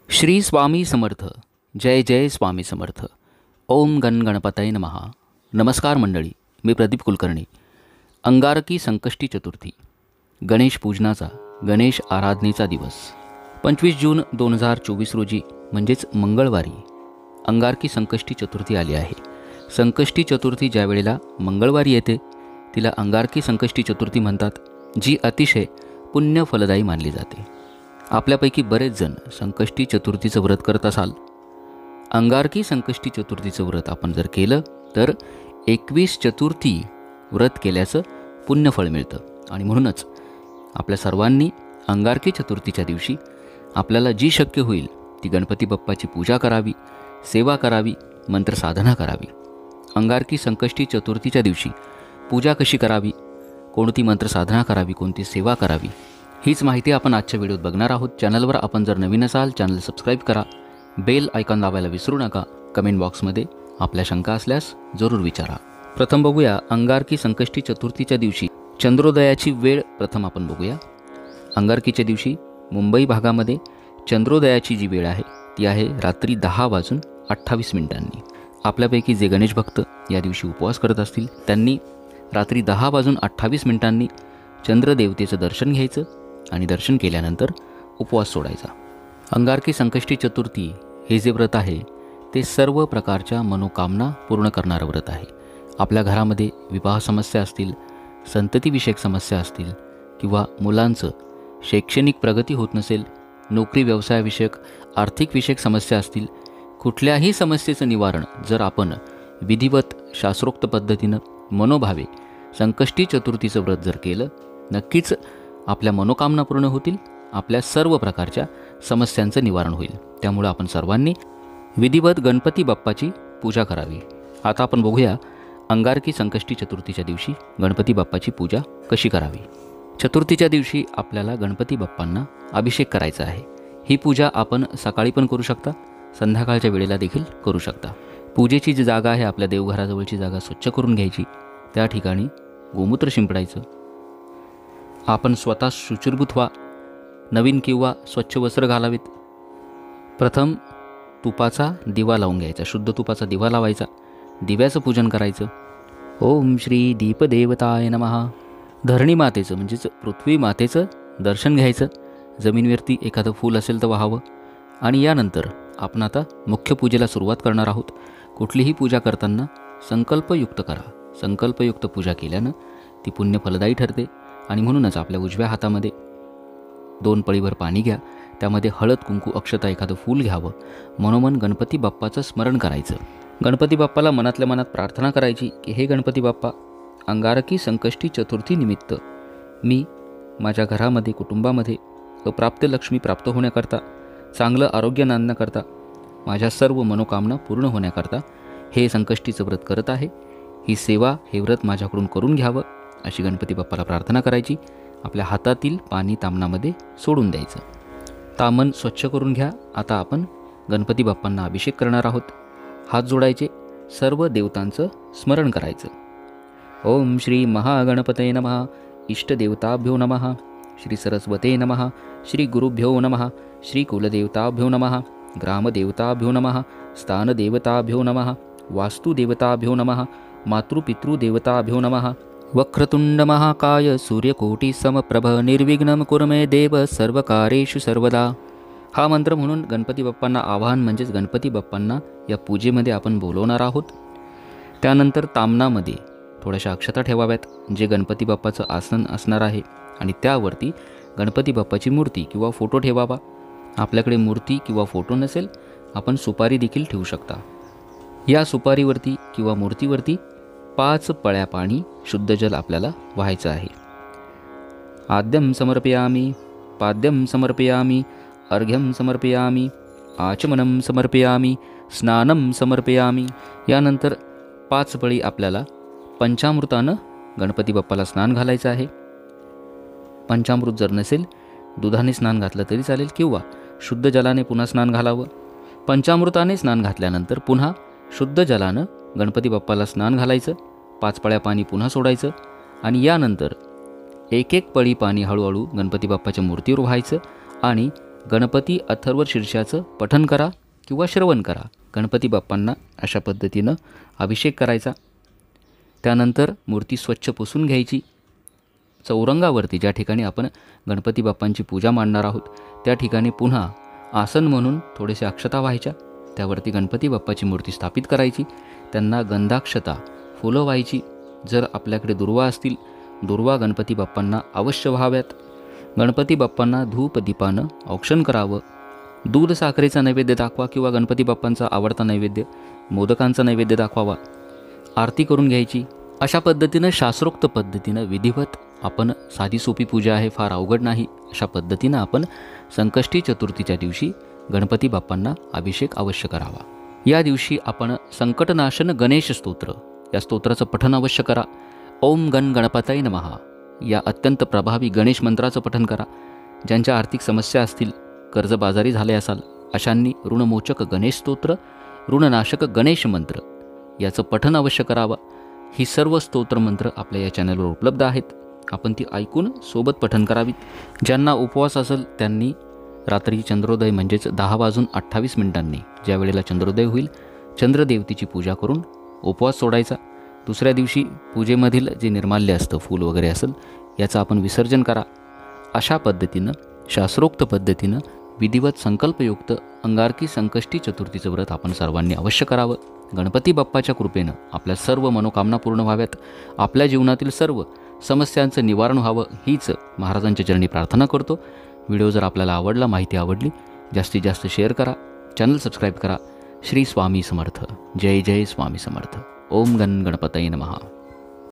श्री स्वामी समर्थ. जय जय स्वामी समर्थ. ओम गण गणपतये नमः. नमस्कार मंडळी, मी प्रदीप कुलकर्णी. अंगारकी संकष्टी चतुर्थी, गणेश पूजनाचा, गणेश आराधनेचा दिवस 25 जून 2024 रोजी म्हणजेच मंगळवारी अंगारकी संकष्टी चतुर्थी आली आहे. संकष्टी चतुर्थी ज्या वेळेला मंगळवारी येते तिला अंगारकी संकष्टी चतुर्थी म्हणतात, जी अतिशय पुण्य फलदायी मानली जाते. आपल्यापैकी बरेच जण संकष्टी चतुर्थीचं व्रत करत असाल. अंगारकी संकष्टी चतुर्थीचं व्रत आपण जर केलं तर 21 चतुर्थी व्रत केल्याचं पुण्यफळ मिळतं. आणि म्हणूनच आपल्या सर्वांनी अंगारकी चतुर्थीच्या दिवशी आपल्याला जी शक्य होईल ती गणपती बाप्पाची पूजा करावी, सेवा करावी, मंत्रसाधना करावी. अंगारकी संकष्टी चतुर्थीच्या दिवशी पूजा कशी करावी, कोणती मंत्रसाधना करावी, कोणती सेवा करावी, हीच माहिती आपण आजच्या व्हिडिओत बघणार आहोत. चॅनलवर आपण जर नवीन असाल चॅनल सबस्क्राईब करा, बेल आयकॉन दाबायला विसरू नका. कमेंट बॉक्समध्ये आपल्या शंका असल्यास जरूर विचारा. प्रथम बघूया अंगारकी संकष्टी चतुर्थीच्या दिवशी चंद्रोदयाची वेळ. प्रथम आपण बघूया. अंगारकीच्या दिवशी मुंबई भागामध्ये चंद्रोदयाची जी वेळ आहे ती आहे रात्री 10:28. आपल्यापैकी जे गणेश भक्त या दिवशी उपवास करत असतील त्यांनी रात्री 10:28 चंद्रदेवतेचं दर्शन घ्यायचं आणि दर्शन केल्यानंतर उपवास सोडायचा. अंगारकी संकष्टी चतुर्थी हे जे व्रत आहे ते सर्व प्रकारच्या मनोकामना पूर्ण करणारं व्रत आहे. आपल्या घरामध्ये विवाह समस्या असतील, संततीविषयक समस्या असतील किंवा मुलांचं शैक्षणिक प्रगती होत नसेल, नोकरी व्यवसायाविषयक आर्थिक विषयक समस्या असतील, कुठल्याही समस्येचं निवारण जर आपण विधिवत शास्त्रोक्त पद्धतीनं मनोभावे संकष्टी चतुर्थीचं व्रत जर केलं, नक्कीच आपल्या मनोकामना पूर्ण होतील, आपल्या सर्व प्रकारच्या समस्यांचं निवारण होईल. त्यामुळे आपण सर्वांनी विधिवत गणपती बाप्पाची पूजा करावी. आता आपण बघूया अंगारकी संकष्टी चतुर्थीच्या दिवशी गणपती बाप्पाची पूजा कशी करावी. चतुर्थीच्या दिवशी आपल्याला गणपती बाप्पांना अभिषेक करायचा आहे. ही पूजा आपण सकाळी पण करू शकता, संध्याकाळच्या वेळेला देखील करू शकता. पूजेची जी जागा आहे, आपल्या देवघराजवळची जागा स्वच्छ करून घ्यायची. त्या ठिकाणी गोमूत्र शिंपडायचं. आपण स्वतः शुचिर्भूत व्हा, नवीन किंवा स्वच्छ वस्त्र घालावीत. प्रथम तुपाचा दिवा लावून घ्यायचा, शुद्ध तुपाचा दिवा लावायचा, दिव्याचं पूजन करायचं. ओम श्री दीपदेवताय नमः. धरणी मातेचं म्हणजेच पृथ्वी मातेचं दर्शन घ्यायचं. जमिनीवरती एखादं फूल असेल तर वाहावं. आणि यानंतर आपण आता मुख्य पूजेला सुरुवात करणार आहोत. कुठलीही पूजा करताना संकल्पयुक्त करा. संकल्पयुक्त पूजा केल्यानं ती पुण्यफलदायी ठरते. आणि म्हणूनच आपल्या उजव्या हातामध्ये 2 पळीभर पाणी घ्या. त्यामध्ये हळद, कुंकू, अक्षता, एखादं फूल घ्यावं. मनोमन गणपती बाप्पाचं स्मरण करायचं. गणपती बाप्पाला मनातल्या मनात प्रार्थना करायची की हे गणपती बाप्पा, अंगारकी संकष्टी चतुर्थी निमित्त मी माझ्या घरामध्ये, कुटुंबामध्ये अप्राप्त लक्ष्मी प्राप्त होण्याकरता, चांगलं आरोग्य नांदण्याकरता, माझ्या सर्व मनोकामना पूर्ण होण्याकरता हे संकष्टीचं व्रत करत आहे. ही सेवा, हे व्रत माझ्याकडून करून घ्यावं अशी गणपती बाप्पाला प्रार्थना करायची. आपल्या हातातील पाणी तामणामध्ये सोडून द्यायचं. तामण स्वच्छ करून घ्या. आता आपण गणपती बाप्पांना अभिषेक करणार आहोत. हात जोडायचे, सर्व देवतांचं स्मरण करायचं. ओम श्री महागणपतये नमः. इष्टदेवताभ्यो नमः. श्री सरस्वते नमः. श्री गुरुभ्यो नमः. श्री कुलदेवताभ्यो नमः. ग्रामदेवताभ्यो नमः. स्थानदेवताभ्यो नमः. वास्तुदेवताभ्यो नमः. मातृपितृदेवताभ्यो नमः. वक्रतुंड महाकाय सूर्यकोटी समप्रभ निर्विघ्नं कुरु मे देव सर्वकारेषु सर्वदा. हा मंत्र म्हणून गणपती बाप्पांना आवाहन म्हणजेच गणपती बाप्पांना या पूजेमध्ये आपण बोलवणार आहोत. त्यानंतर तामणामध्ये थोड्याशा अक्षता ठेवाव्यात, जे गणपती बाप्पाचं आसन असणार आहे. आणि त्यावरती गणपती बाप्पाची मूर्ती किंवा फोटो ठेवावा. आपल्याकडे मूर्ती किंवा फोटो नसेल, आपण सुपारी देखील ठेवू शकता. या सुपारीवरती किंवा मूर्तीवरती 5 पळ्या पाणी, शुद्ध जल आपल्याला वाहायचं आहे. आद्यं समर्पयामि, पाद्यं समर्पयामि, अर्घ्यं समर्पयामि, आचमनं समर्पयामि, स्नानं समर्पयामि. यानंतर 5 पळी आपल्याला पंचामृतानं गणपती बाप्पाला स्नान घालायचं आहे. पंचामृत जर नसेल, दुधाने स्नान घातलं तरी चालेल किंवा शुद्ध जलाने पुन्हा स्नान घालावं. पंचामृताने स्नान घातल्यानंतर पुन्हा शुद्ध जलानं गणपती बाप्पाला स्नान घालायचं. 5 पळ्या पाणी पुन्हा सोडायचं. आणि यानंतर 1-1 पळी पाणी हळूहळू गणपती बाप्पाच्या मूर्तीवर व्हायचं आणि गणपती अथर्व शीर्षाचं पठण करा किंवा श्रवण करा. गणपती बाप्पांना अशा पद्धतीनं अभिषेक करायचा. त्यानंतर मूर्ती स्वच्छ पुसून घ्यायची. चौरंगावरती ज्या ठिकाणी आपण गणपती बाप्पांची पूजा मांडणार आहोत त्या ठिकाणी पुन्हा आसन म्हणून थोडेसे अक्षता व्हायच्या. त्यावरती गणपती बाप्पाची मूर्ती स्थापित करायची. त्यांना गंधाक्षता फुलं व्हायची. जर आपल्याकडे दुर्वा असतील, दुर्वा गणपती बाप्पांना अवश्य व्हाव्यात. गणपती बाप्पांना धूप दीपानं औक्षण करावं. दूध साखरेचा नैवेद्य दाखवा किंवा गणपती बाप्पांचा आवडता नैवेद्य मोदकांचा नैवेद्य दाखवावा. आरती करून घ्यायची. अशा पद्धतीनं शास्त्रोक्त पद्धतीनं विधिवत आपण साधी सोपी पूजा आहे, फार अवघड नाही, अशा पद्धतीनं आपण संकष्टी चतुर्थीच्या दिवशी गणपती बाप्पांना अभिषेक अवश्य करावा. या दिवशी आपण संकटनाशन गणेश स्तोत्र या स्तोत्राचं पठण अवश्य करा. ओम गण गणपतये नमः या अत्यंत प्रभावी गणेश मंत्राचं पठण करा. ज्यांच्या आर्थिक समस्या असतील, कर्जबाजारी झाले असाल, अशांनी ऋणमोचक गणेश स्तोत्र, ऋणनाशक गणेश मंत्र याचं पठण अवश्य करावं. ही सर्व स्तोत्रमंत्र आपल्या या चॅनलवर उपलब्ध आहेत. आपण ती ऐकून सोबत पठण करावीत. ज्यांना उपवास असेल त्यांनी रात्री चंद्रोदय म्हणजेच 10:28 ज्या वेळेला चंद्रोदय होईल चंद्रदेवतेची पूजा करून उपवास सोडायचा. दुसऱ्या दिवशी पूजेमधील जे निर्माल्य असतं, फूल वगैरे असेल, याचं आपण विसर्जन करा. अशा पद्धतीनं शास्त्रोक्त पद्धतीनं विधिवत संकल्पयुक्त अंगारकी संकष्टी चतुर्थीचं व्रत आपण सर्वांनी अवश्य करावं. गणपती बाप्पाच्या कृपेनं आपल्या सर्व मनोकामना पूर्ण व्हाव्यात. आपल्या जीवनातील सर्व समस्यांचं निवारण व्हावं हीच महाराजांच्या चरणी प्रार्थना करतो. व्हिडिओ जर आपल्याला आवडला, माहिती आवडली, जास्तीत जास्त शेअर करा, चॅनल सबस्क्राईब करा. श्री स्वामी समर्थ. जय जय स्वामी समर्थ. ओम गण गणपतये नमः.